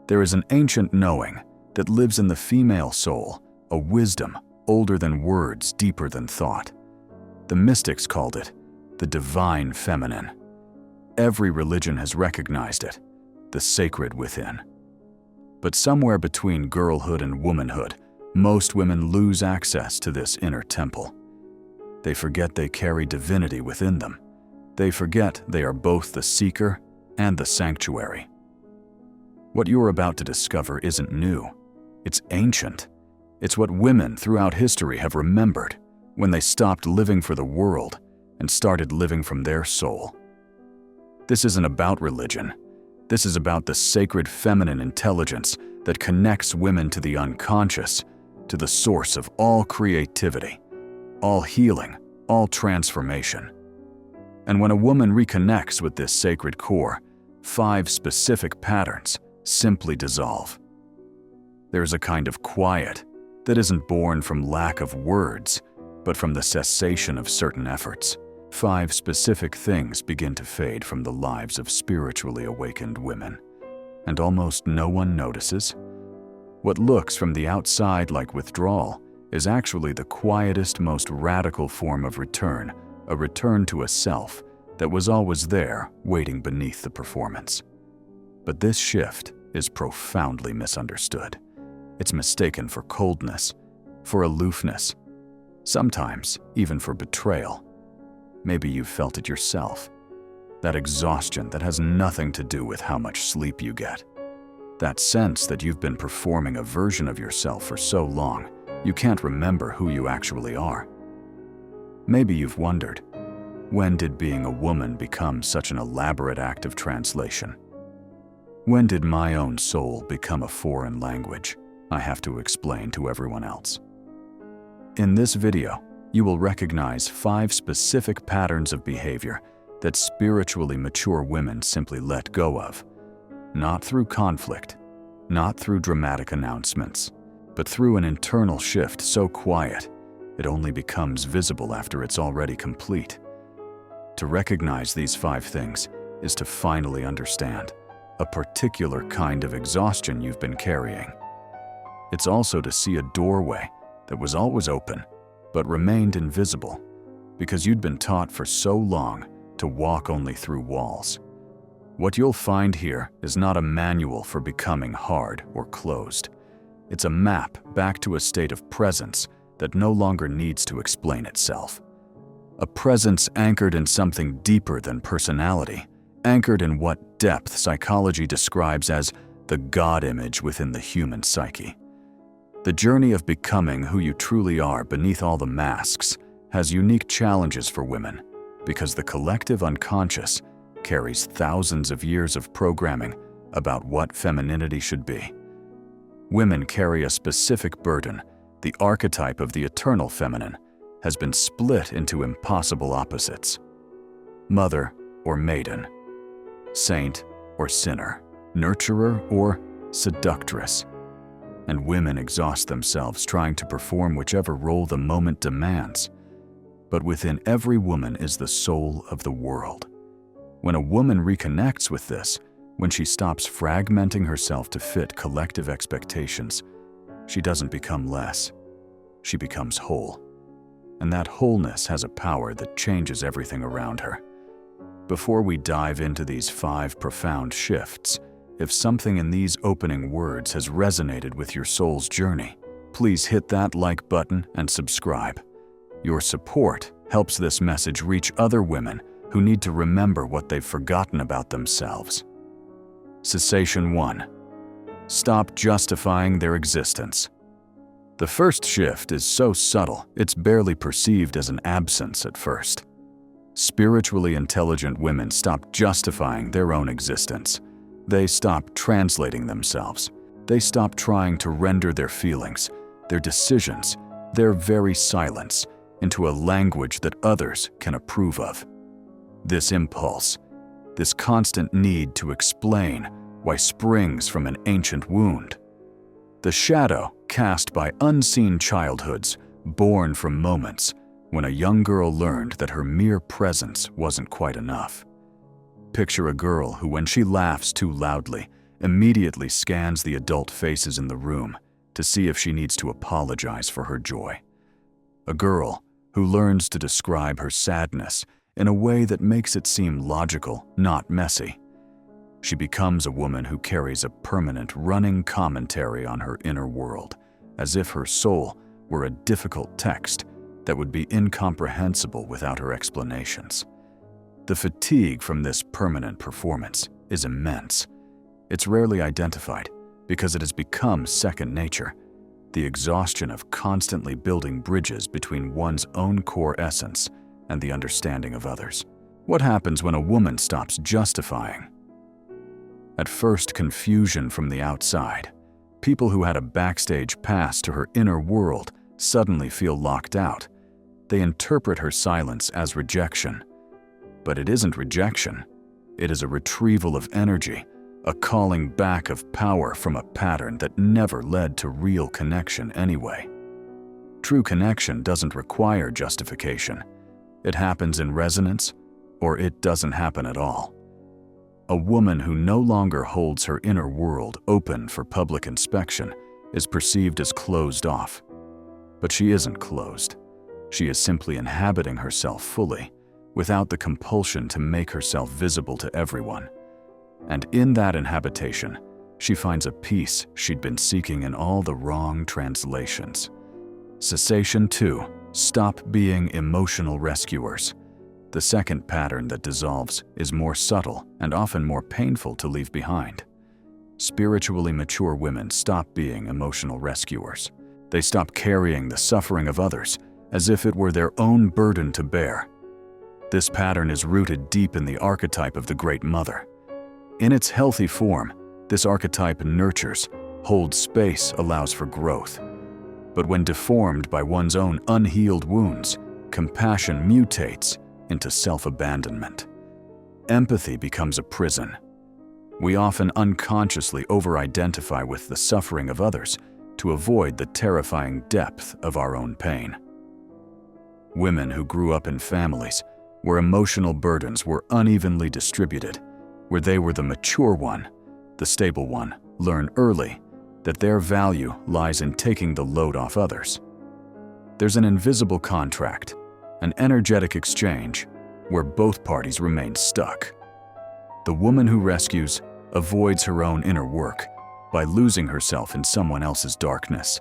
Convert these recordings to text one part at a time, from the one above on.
There is an ancient knowing that lives in the female soul, a wisdom older than words, deeper than thought. The mystics called it the divine feminine. Every religion has recognized it, the sacred within. But somewhere between girlhood and womanhood, most women lose access to this inner temple. They forget they carry divinity within them. They forget they are both the seeker and the sanctuary. What you're about to discover isn't new. It's ancient. It's what women throughout history have remembered when they stopped living for the world and started living from their soul. This isn't about religion. This is about the sacred feminine intelligence that connects women to the unconscious, to the source of all creativity, all healing, all transformation. And when a woman reconnects with this sacred core, 5 specific patterns simply dissolve. There's a kind of quiet that isn't born from lack of words, but from the cessation of certain efforts. 5 specific things begin to fade from the lives of spiritually awakened women, and almost no one notices. What looks from the outside like withdrawal is actually the quietest, most radical form of return, a return to a self that was always there, waiting beneath the performance. But this shift is profoundly misunderstood. It's mistaken for coldness, for aloofness, sometimes even for betrayal. Maybe you've felt it yourself. That exhaustion that has nothing to do with how much sleep you get. That sense that you've been performing a version of yourself for so long, you can't remember who you actually are. Maybe you've wondered, when did being a woman become such an elaborate act of translation? When did my own soul become a foreign language I have to explain to everyone else? In this video, you will recognize 5 specific patterns of behavior that spiritually mature women simply let go of. Not through conflict, not through dramatic announcements, but through an internal shift so quiet, it only becomes visible after it's already complete. To recognize these 5 things is to finally understand a particular kind of exhaustion you've been carrying. It's also to see a doorway that was always open, but remained invisible because you'd been taught for so long to walk only through walls. What you'll find here is not a manual for becoming hard or closed. It's a map back to a state of presence that no longer needs to explain itself. A presence anchored in something deeper than personality, anchored in what depth psychology describes as the God image within the human psyche. The journey of becoming who you truly are beneath all the masks has unique challenges for women because the collective unconscious carries thousands of years of programming about what femininity should be. Women carry a specific burden. The archetype of the eternal feminine has been split into impossible opposites: mother or maiden, saint or sinner, nurturer or seductress. And women exhaust themselves trying to perform whichever role the moment demands. But within every woman is the soul of the world. When a woman reconnects with this, when she stops fragmenting herself to fit collective expectations, she doesn't become less. She becomes whole. And that wholeness has a power that changes everything around her. Before we dive into these 5 profound shifts, if something in these opening words has resonated with your soul's journey, please hit that like button and subscribe. Your support helps this message reach other women who need to remember what they've forgotten about themselves. Cessation 1. Stop justifying their existence. The first shift is so subtle, it's barely perceived as an absence at first. Spiritually intelligent women stop justifying their own existence. They stop translating themselves. They stop trying to render their feelings, their decisions, their very silence into a language that others can approve of. This impulse, this constant need to explain why springs from an ancient wound. The shadow cast by unseen childhoods born from moments when a young girl learned that her mere presence wasn't quite enough. Picture a girl who, when she laughs too loudly, immediately scans the adult faces in the room to see if she needs to apologize for her joy. A girl who learns to describe her sadness in a way that makes it seem logical, not messy. She becomes a woman who carries a permanent running commentary on her inner world, as if her soul were a difficult text that would be incomprehensible without her explanations. The fatigue from this permanent performance is immense. It's rarely identified because it has become second nature, the exhaustion of constantly building bridges between one's own core essence and the understanding of others. What happens when a woman stops justifying? At first, confusion from the outside. People who had a backstage pass to her inner world suddenly feel locked out. They interpret her silence as rejection. But it isn't rejection. It is a retrieval of energy, a calling back of power from a pattern that never led to real connection anyway. True connection doesn't require justification. It happens in resonance, or it doesn't happen at all. A woman who no longer holds her inner world open for public inspection is perceived as closed off. But she isn't closed. She is simply inhabiting herself fully, without the compulsion to make herself visible to everyone. And in that inhabitation, she finds a peace she'd been seeking in all the wrong translations. Cessation 2. Stop being emotional rescuers. The second pattern that dissolves is more subtle and often more painful to leave behind. Spiritually mature women stop being emotional rescuers. They stop carrying the suffering of others as if it were their own burden to bear. This pattern is rooted deep in the archetype of the Great Mother. In its healthy form, this archetype nurtures, holds space, allows for growth. But when deformed by one's own unhealed wounds, compassion mutates into self-abandonment. Empathy becomes a prison. We often unconsciously over-identify with the suffering of others to avoid the terrifying depth of our own pain. Women who grew up in families where emotional burdens were unevenly distributed, where they were the mature one, the stable one, learn early that their value lies in taking the load off others. There's an invisible contract, an energetic exchange, where both parties remain stuck. The woman who rescues avoids her own inner work by losing herself in someone else's darkness.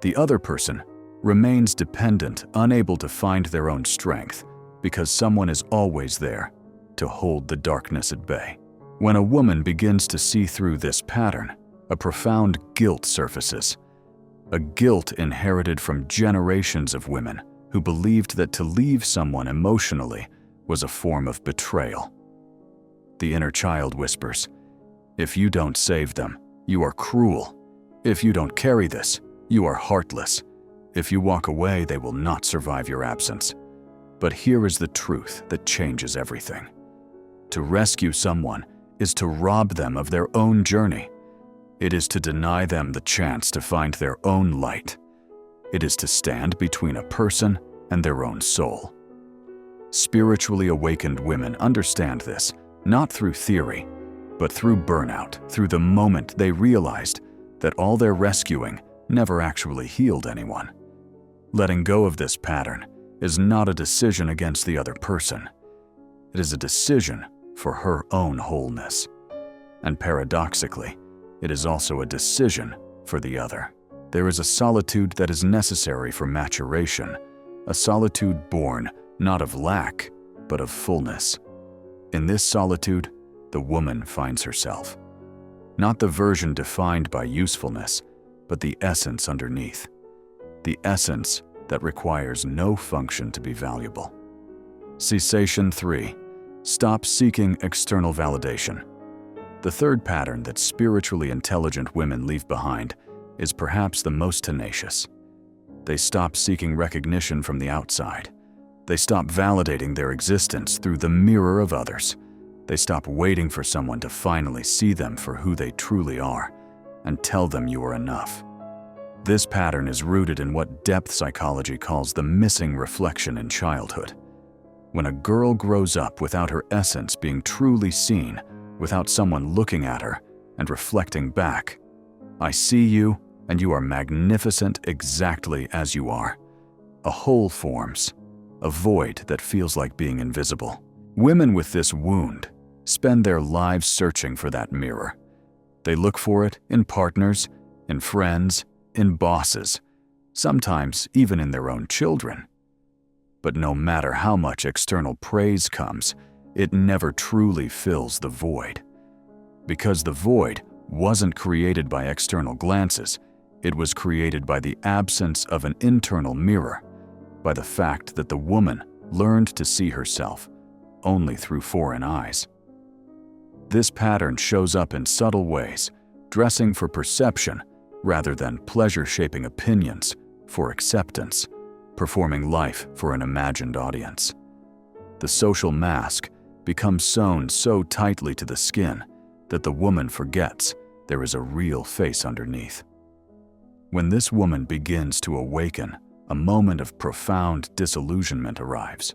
The other person remains dependent, unable to find their own strength, because someone is always there to hold the darkness at bay. When a woman begins to see through this pattern, a profound guilt surfaces. A guilt inherited from generations of women who believed that to leave someone emotionally was a form of betrayal. The inner child whispers, "If you don't save them, you are cruel. If you don't carry this, you are heartless. If you walk away, they will not survive your absence." But here is the truth that changes everything. To rescue someone is to rob them of their own journey. It is to deny them the chance to find their own light. It is to stand between a person and their own soul. Spiritually awakened women understand this, not through theory, but through burnout, through the moment they realized that all their rescuing never actually healed anyone. Letting go of this pattern is not a decision against the other person. It is a decision for her own wholeness. And paradoxically, it is also a decision for the other. There is a solitude that is necessary for maturation, a solitude born not of lack, but of fullness. In this solitude, the woman finds herself. Not the version defined by usefulness, but the essence underneath. The essence that requires no function to be valuable. Cessation 3. Stop seeking external validation. The third pattern that spiritually intelligent women leave behind is perhaps the most tenacious. They stop seeking recognition from the outside. They stop validating their existence through the mirror of others. They stop waiting for someone to finally see them for who they truly are and tell them you are enough. This pattern is rooted in what depth psychology calls the missing reflection in childhood. When a girl grows up without her essence being truly seen, without someone looking at her, and reflecting back. I see you, and you are magnificent exactly as you are. A hole forms, a void that feels like being invisible. Women with this wound spend their lives searching for that mirror. They look for it in partners, in friends, in bosses, sometimes even in their own children. But no matter how much external praise comes, it never truly fills the void. Because the void wasn't created by external glances, it was created by the absence of an internal mirror, by the fact that the woman learned to see herself only through foreign eyes. This pattern shows up in subtle ways, dressing for perception rather than pleasure-shaping opinions for acceptance, performing life for an imagined audience. The social mask becomes sewn so tightly to the skin that the woman forgets there is a real face underneath. When this woman begins to awaken, a moment of profound disillusionment arrives.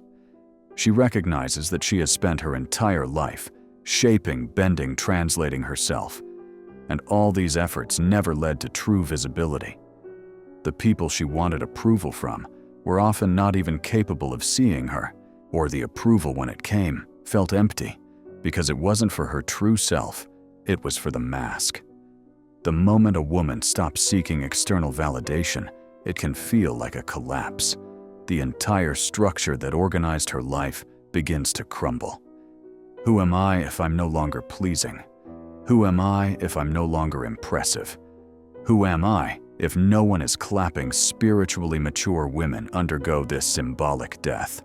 She recognizes that she has spent her entire life shaping, bending, translating herself, and all these efforts never led to true visibility. The people she wanted approval from were often not even capable of seeing her, or the approval, when it came, felt empty, because it wasn't for her true self, it was for the mask. The moment a woman stops seeking external validation, it can feel like a collapse. The entire structure that organized her life begins to crumble. Who am I if I'm no longer pleasing? Who am I if I'm no longer impressive? Who am I if no one is clapping? Spiritually mature women undergo this symbolic death.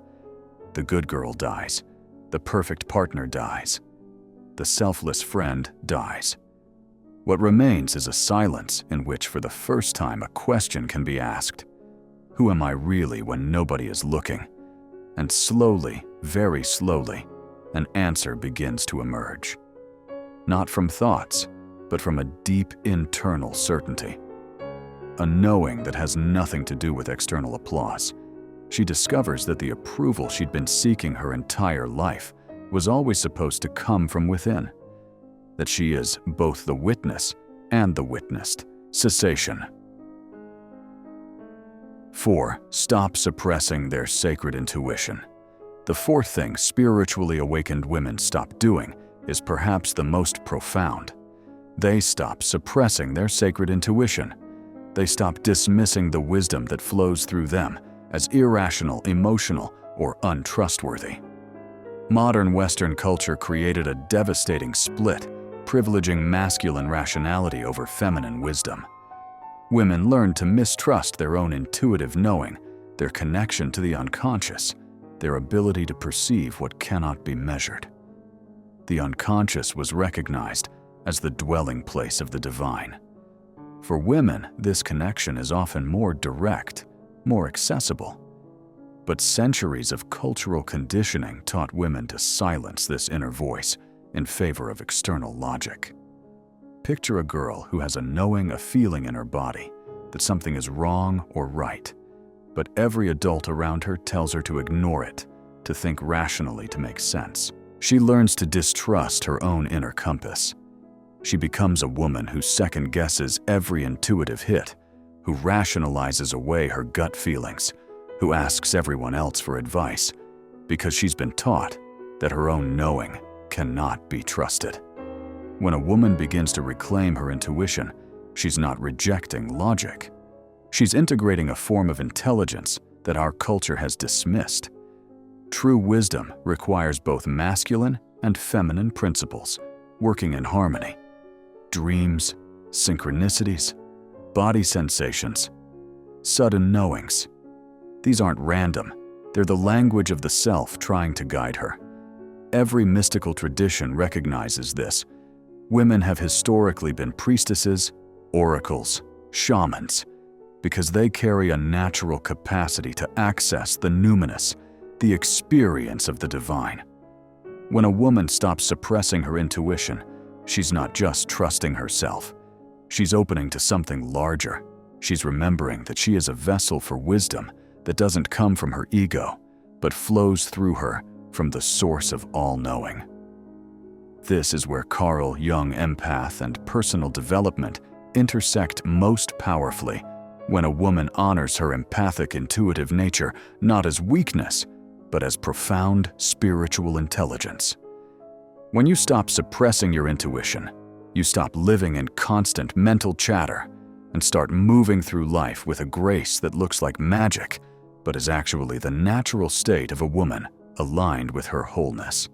The good girl dies. The perfect partner dies. The selfless friend dies. What remains is a silence in which, for the first time, a question can be asked. Who am I really when nobody is looking? And slowly, very slowly, an answer begins to emerge. Not from thoughts, but from a deep internal certainty. A knowing that has nothing to do with external applause. She discovers that the approval she'd been seeking her entire life was always supposed to come from within. That she is both the witness and the witnessed. Cessation. 4. Stop suppressing their sacred intuition. The fourth thing spiritually awakened women stop doing is perhaps the most profound. They stop suppressing their sacred intuition. They stop dismissing the wisdom that flows through them as irrational, emotional, or untrustworthy. Modern Western culture created a devastating split, privileging masculine rationality over feminine wisdom. Women learn to mistrust their own intuitive knowing, their connection to the unconscious, their ability to perceive what cannot be measured. The unconscious was recognized as the dwelling place of the divine. For women, this connection is often more direct, more accessible. But centuries of cultural conditioning taught women to silence this inner voice in favor of external logic. Picture a girl who has a knowing, a feeling in her body that something is wrong or right, but every adult around her tells her to ignore it, to think rationally to make sense. She learns to distrust her own inner compass. She becomes a woman who second-guesses every intuitive hit, who rationalizes away her gut feelings, who asks everyone else for advice, because she's been taught that her own knowing cannot be trusted. When a woman begins to reclaim her intuition, she's not rejecting logic. She's integrating a form of intelligence that our culture has dismissed. True wisdom requires both masculine and feminine principles, working in harmony. Dreams, synchronicities, body sensations, sudden knowings. These aren't random. They're the language of the self trying to guide her. Every mystical tradition recognizes this. Women have historically been priestesses, oracles, shamans, because they carry a natural capacity to access the numinous, the experience of the divine. When a woman stops suppressing her intuition, she's not just trusting herself. She's opening to something larger. She's remembering that she is a vessel for wisdom that doesn't come from her ego, but flows through her from the source of all knowing. This is where Carl Jung empath and personal development intersect most powerfully, when a woman honors her empathic intuitive nature not as weakness, but as profound spiritual intelligence. When you stop suppressing your intuition, you stop living in constant mental chatter and start moving through life with a grace that looks like magic, but is actually the natural state of a woman aligned with her wholeness.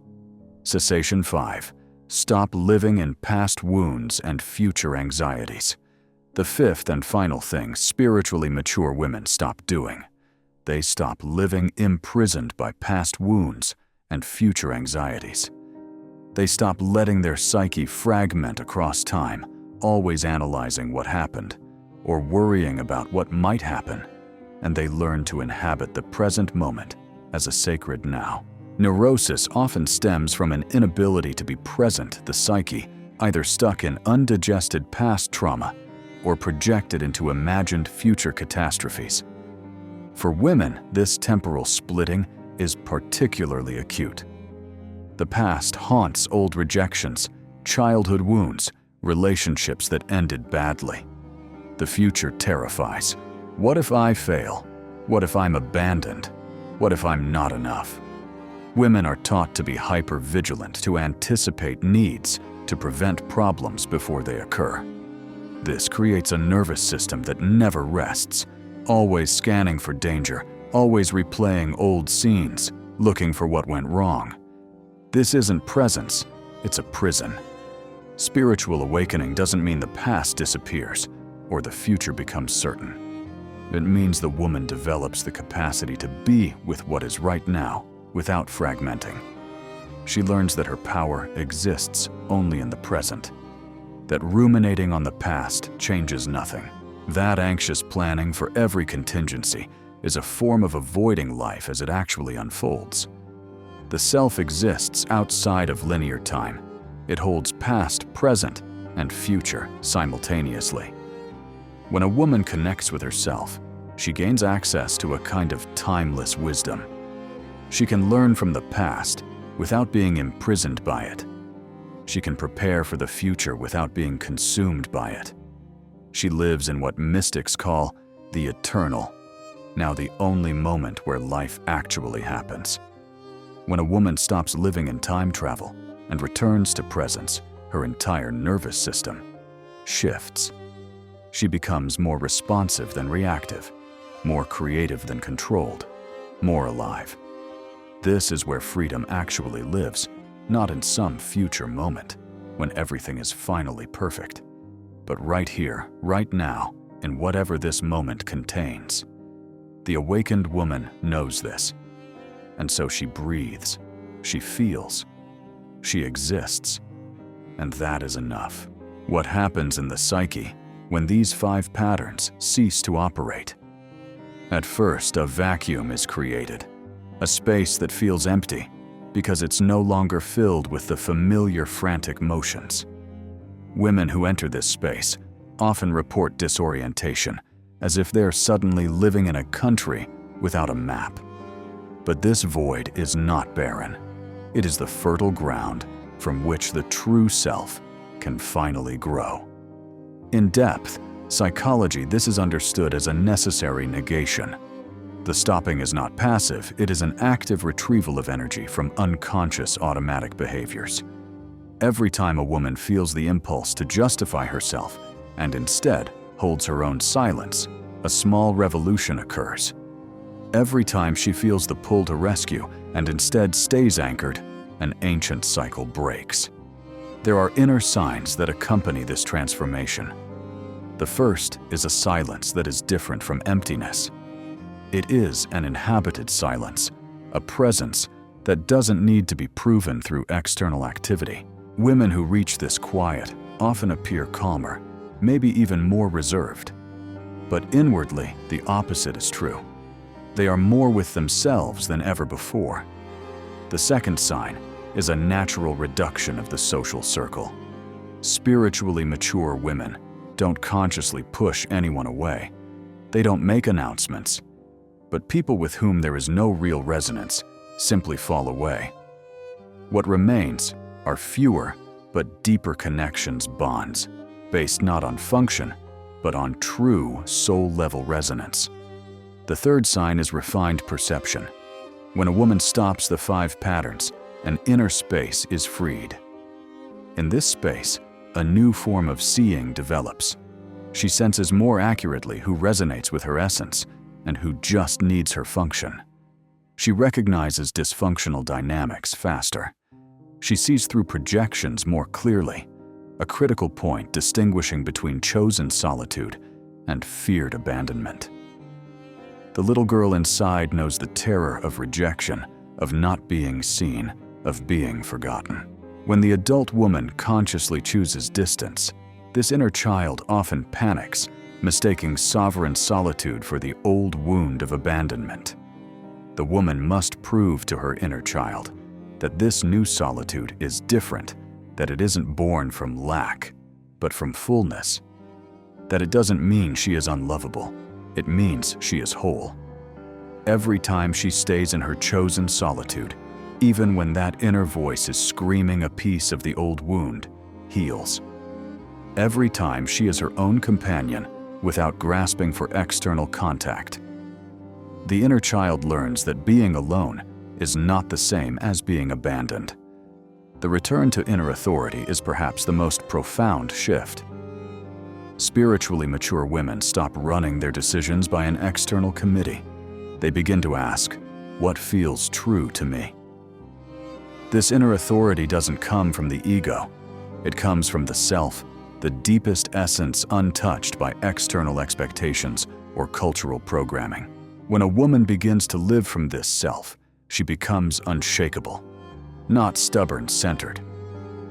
Cessation 5. Stop living in past wounds and future anxieties. The fifth and final thing spiritually mature women stop doing. They stop living imprisoned by past wounds and future anxieties. They stop letting their psyche fragment across time, always analyzing what happened or worrying about what might happen, and they learn to inhabit the present moment as a sacred now. Neurosis often stems from an inability to be present, the psyche, either stuck in undigested past trauma or projected into imagined future catastrophes. For women, this temporal splitting is particularly acute. The past haunts old rejections, childhood wounds, relationships that ended badly. The future terrifies. What if I fail? What if I'm abandoned? What if I'm not enough? Women are taught to be hyper-vigilant, to anticipate needs, to prevent problems before they occur. This creates a nervous system that never rests, always scanning for danger, always replaying old scenes, looking for what went wrong. This isn't presence, it's a prison. Spiritual awakening doesn't mean the past disappears or the future becomes certain. It means the woman develops the capacity to be with what is right now without fragmenting. She learns that her power exists only in the present, that ruminating on the past changes nothing. That anxious planning for every contingency is a form of avoiding life as it actually unfolds. The self exists outside of linear time. It holds past, present, and future simultaneously. When a woman connects with herself, she gains access to a kind of timeless wisdom. She can learn from the past without being imprisoned by it. She can prepare for the future without being consumed by it. She lives in what mystics call the eternal, now the only moment where life actually happens. When a woman stops living in time travel and returns to presence, her entire nervous system shifts. She becomes more responsive than reactive, more creative than controlled, more alive. This is where freedom actually lives, not in some future moment when everything is finally perfect, but right here, right now, in whatever this moment contains. The awakened woman knows this, and so she breathes, she feels, she exists, and that is enough. What happens in the psyche when these 5 patterns cease to operate? At first, a vacuum is created, a space that feels empty because it's no longer filled with the familiar frantic motions. Women who enter this space often report disorientation, as if they're suddenly living in a country without a map. But this void is not barren. It is the fertile ground from which the true self can finally grow. In depth psychology, this is understood as a necessary negation. The stopping is not passive, it is an active retrieval of energy from unconscious automatic behaviors. Every time a woman feels the impulse to justify herself and instead holds her own silence, a small revolution occurs. Every time she feels the pull to rescue and instead stays anchored, an ancient cycle breaks. There are inner signs that accompany this transformation. The first is a silence that is different from emptiness. It is an inhabited silence, a presence that doesn't need to be proven through external activity. Women who reach this quiet often appear calmer, maybe even more reserved. But inwardly, the opposite is true. They are more with themselves than ever before. The second sign is a natural reduction of the social circle. Spiritually mature women don't consciously push anyone away. They don't make announcements. But people with whom there is no real resonance simply fall away. What remains are fewer but deeper connections, bonds, based not on function, but on true soul-level resonance. The third sign is refined perception. When a woman stops the 5 patterns, an inner space is freed. In this space, a new form of seeing develops. She senses more accurately who resonates with her essence and who just needs her function. She recognizes dysfunctional dynamics faster. She sees through projections more clearly, a critical point distinguishing between chosen solitude and feared abandonment. The little girl inside knows the terror of rejection, of not being seen, of being forgotten. When the adult woman consciously chooses distance, this inner child often panics, mistaking sovereign solitude for the old wound of abandonment. The woman must prove to her inner child that this new solitude is different, that it isn't born from lack, but from fullness. That it doesn't mean she is unlovable, it means she is whole. Every time she stays in her chosen solitude, even when that inner voice is screaming a piece of the old wound, heals. Every time she is her own companion without grasping for external contact. The inner child learns that being alone is not the same as being abandoned. The return to inner authority is perhaps the most profound shift. Spiritually mature women stop running their decisions by an external committee. They begin to ask, what feels true to me? This inner authority doesn't come from the ego. It comes from the self, the deepest essence untouched by external expectations or cultural programming. When a woman begins to live from this self, she becomes unshakable, not stubborn-centered.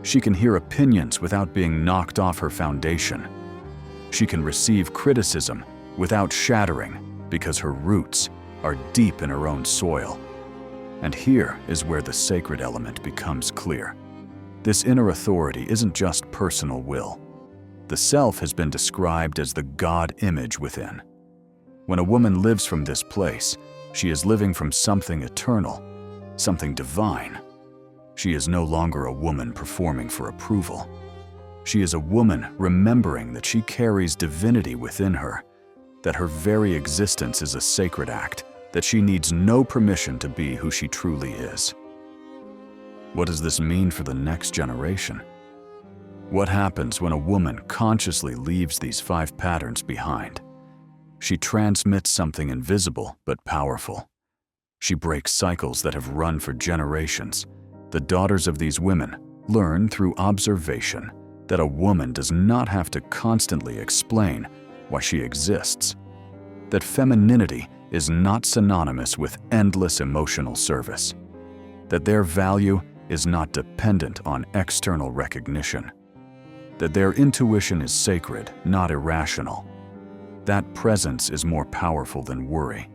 She can hear opinions without being knocked off her foundation. She can receive criticism without shattering because her roots are deep in her own soil. And here is where the sacred element becomes clear. This inner authority isn't just personal will. The self has been described as the God image within. When a woman lives from this place, she is living from something eternal, something divine. She is no longer a woman performing for approval. She is a woman remembering that she carries divinity within her, that her very existence is a sacred act, that she needs no permission to be who she truly is. What does this mean for the next generation? What happens when a woman consciously leaves these 5 patterns behind? She transmits something invisible but powerful. She breaks cycles that have run for generations. The daughters of these women learn through observation that a woman does not have to constantly explain why she exists. That femininity is not synonymous with endless emotional service. That their value is not dependent on external recognition. That their intuition is sacred, not irrational. That presence is more powerful than worry.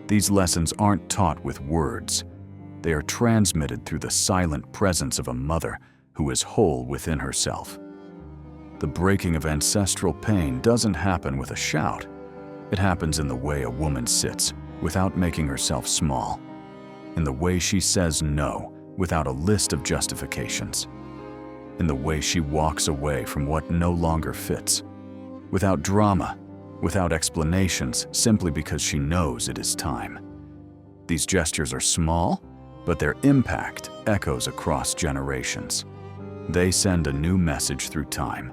These lessons aren't taught with words. They are transmitted through the silent presence of a mother who is whole within herself. The breaking of ancestral pain doesn't happen with a shout. It happens in the way a woman sits without making herself small, in the way she says no without a list of justifications, in the way she walks away from what no longer fits, without drama, without explanations, simply because she knows it is time. These gestures are small, but their impact echoes across generations. They send a new message through time.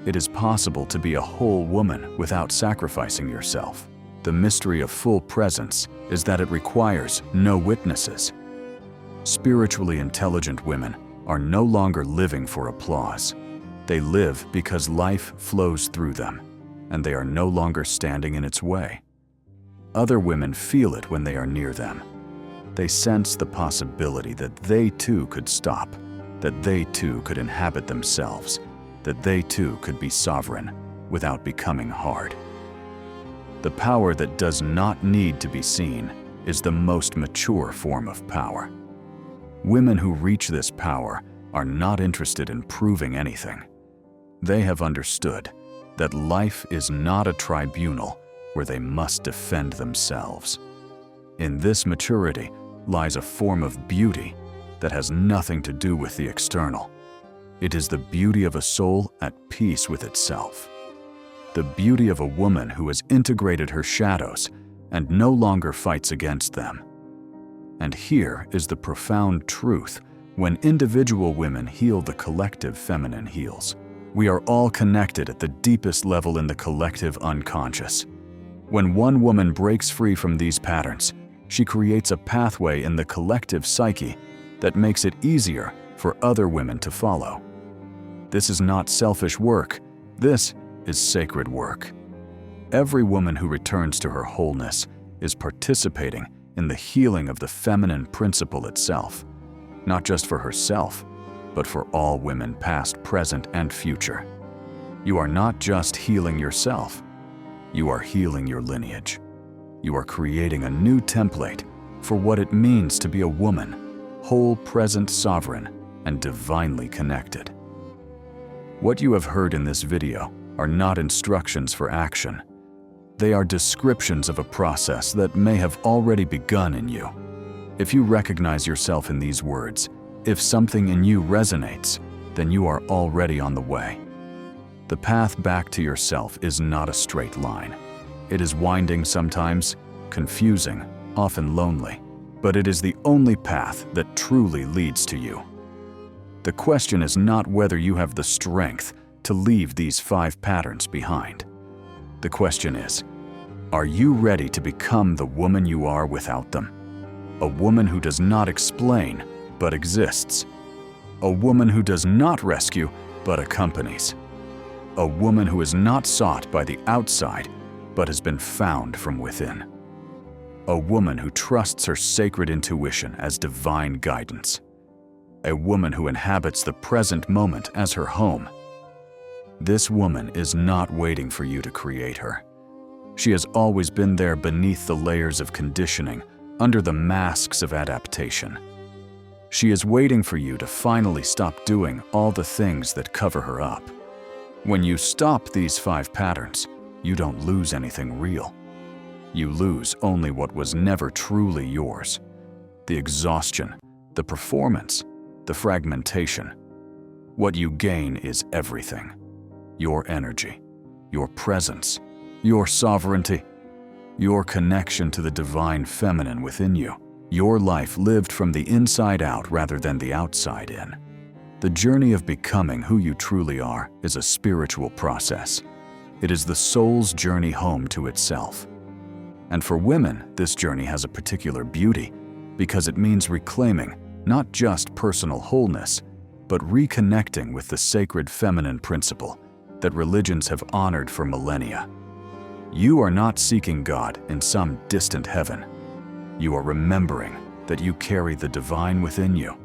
It is possible to be a whole woman without sacrificing yourself. The mystery of full presence is that it requires no witnesses. Spiritually intelligent women are no longer living for applause. They live because life flows through them, and they are no longer standing in its way. Other women feel it when they are near them. They sense the possibility that they too could stop, that they too could inhabit themselves, that they too could be sovereign without becoming hard. The power that does not need to be seen is the most mature form of power. Women who reach this power are not interested in proving anything. They have understood that life is not a tribunal where they must defend themselves. In this maturity lies a form of beauty that has nothing to do with the external. It is the beauty of a soul at peace with itself. The beauty of a woman who has integrated her shadows and no longer fights against them. And here is the profound truth: when individual women heal, the collective feminine heals. We are all connected at the deepest level in the collective unconscious. When one woman breaks free from these patterns, she creates a pathway in the collective psyche that makes it easier for other women to follow. This is not selfish work. This is sacred work. Every woman who returns to her wholeness is participating in the healing of the feminine principle itself, not just for herself, but for all women past, present, and future. You are not just healing yourself, you are healing your lineage. You are creating a new template for what it means to be a woman, whole, present, sovereign, and divinely connected. What you have heard in this video are not instructions for action. They are descriptions of a process that may have already begun in you. If you recognize yourself in these words, if something in you resonates, then you are already on the way. The path back to yourself is not a straight line. It is winding sometimes, confusing, often lonely, but it is the only path that truly leads to you. The question is not whether you have the strength to leave these 5 patterns behind. The question is, are you ready to become the woman you are without them? A woman who does not explain, but exists. A woman who does not rescue, but accompanies. A woman who is not sought by the outside, but has been found from within. A woman who trusts her sacred intuition as divine guidance. A woman who inhabits the present moment as her home. This woman is not waiting for you to create her. She has always been there beneath the layers of conditioning, under the masks of adaptation. She is waiting for you to finally stop doing all the things that cover her up. When you stop these 5 patterns, you don't lose anything real. You lose only what was never truly yours. The exhaustion, the performance, the fragmentation. What you gain is everything. Your energy, your presence, your sovereignty, your connection to the divine feminine within you. Your life lived from the inside out rather than the outside in. The journey of becoming who you truly are is a spiritual process. It is the soul's journey home to itself. And for women, this journey has a particular beauty because it means reclaiming not just personal wholeness, but reconnecting with the sacred feminine principle that religions have honored for millennia. You are not seeking God in some distant heaven. You are remembering that you carry the divine within you,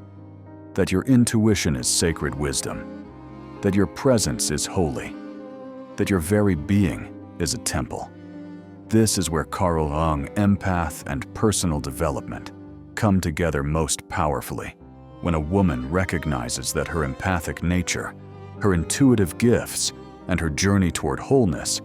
that your intuition is sacred wisdom, that your presence is holy, that your very being is a temple. This is where Carl Jung, empath, and personal development come together most powerfully, when a woman recognizes that her empathic nature, her intuitive gifts, and her journey toward wholeness